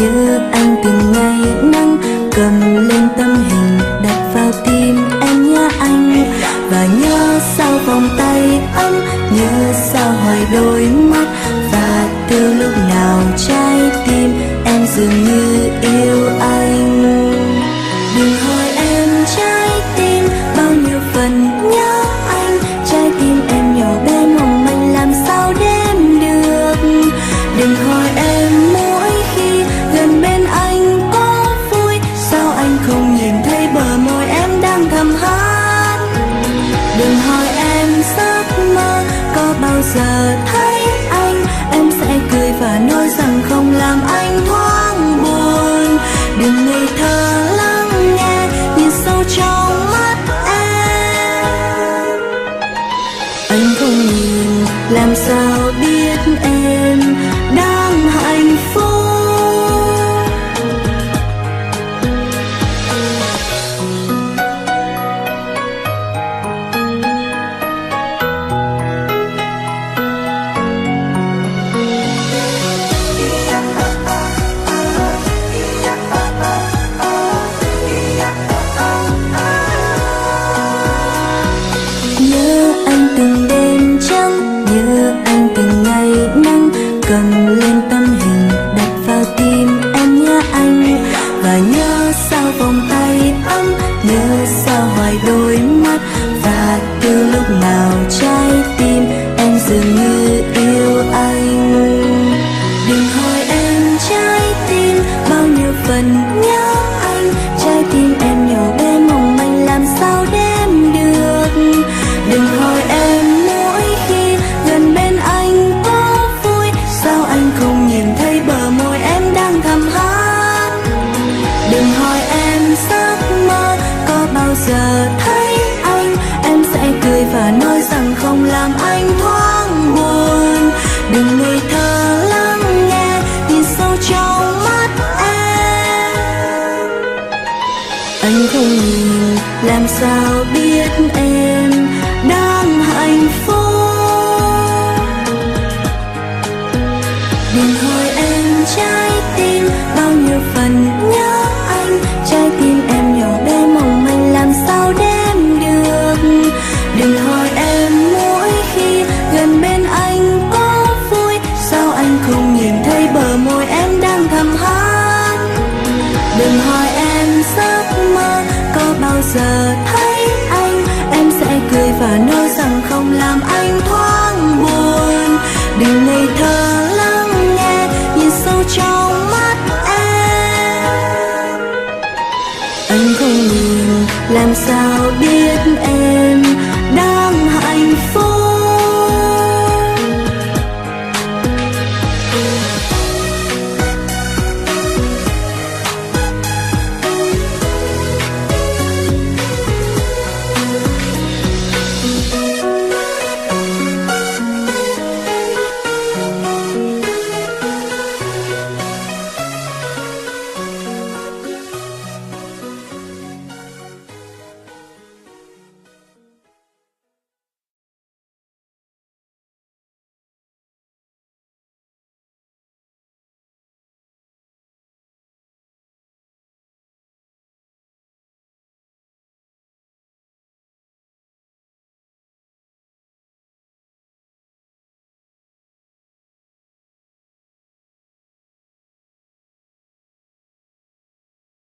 Nhớ anh từng ngày nắng, cầm lên tấm hình đặt vào tim em nhớ anh. Và nhớ sao vòng tay ấm, nhớ sao hoài đôi mắt. Và từ lúc nào trái tim em dường như yêu anh. Đừng hỏi em trái tim bao nhiêu phần nhớ anh. Trái tim em nhỏ bé mong manh làm sao đếm được. Đừng hỏi em mỗi khi gần bên anh có vui, sao anh không nhìn thấy bờ môi em đang thầm hát. Đừng hỏi em giấc mơ có bao giờ thấy anh, em sẽ cười và nói rằng không làm anh thoáng buồn. Đừng ngây thơ lắng nghe nhìn sâu trong mắt em. Anh không nhìn làm sao biết em đang hạnh phúc. Nhớ anh từng đêm trắng, nhớ anh từng ngày nắng, cầm lên tấm hình đặt vào tim em nhớ anh. Và nhớ sao vòng tay ấm, nhớ sao hoài đôi mắt. Và từ lúc nào trái tim em dường như yêu anh. Đừng hỏi em trái tim bao nhiêu phần nhớ anh. Trái tim em nhỏ bé mong manh làm sao đếm được. Đừng hỏi em mỗi khi gần bên anh có vui, sao anh không nhìn thấy bờ môi em đang thầm hát. Đừng hỏi em giấc mơ có bao giờ thấy anh, em sẽ cười và nói rằng không làm anh thoáng buồn. Đừng ngây thơ lắng nghe nhìn sâu trong mắt em. Anh không nhìn làm sao biết em đang hạnh phúc. Đừng hỏi em trái tim bao nhiêu phần nhớ anh. Trái tim em nhỏ bé mong manh làm sao đếm được. Đừng hỏi em mỗi khi gần bên anh có vui, sao anh không nhìn thấy bờ môi em đang thầm hát. Đừng hỏi em giấc mơ có bao giờ thấy anh, em sẽ cười và nói rằng không làm anh thoáng buồn. Đừng ngây thơ lắng nghe nhìn sâu trong mắt em. Anh không nhìn làm sao biết em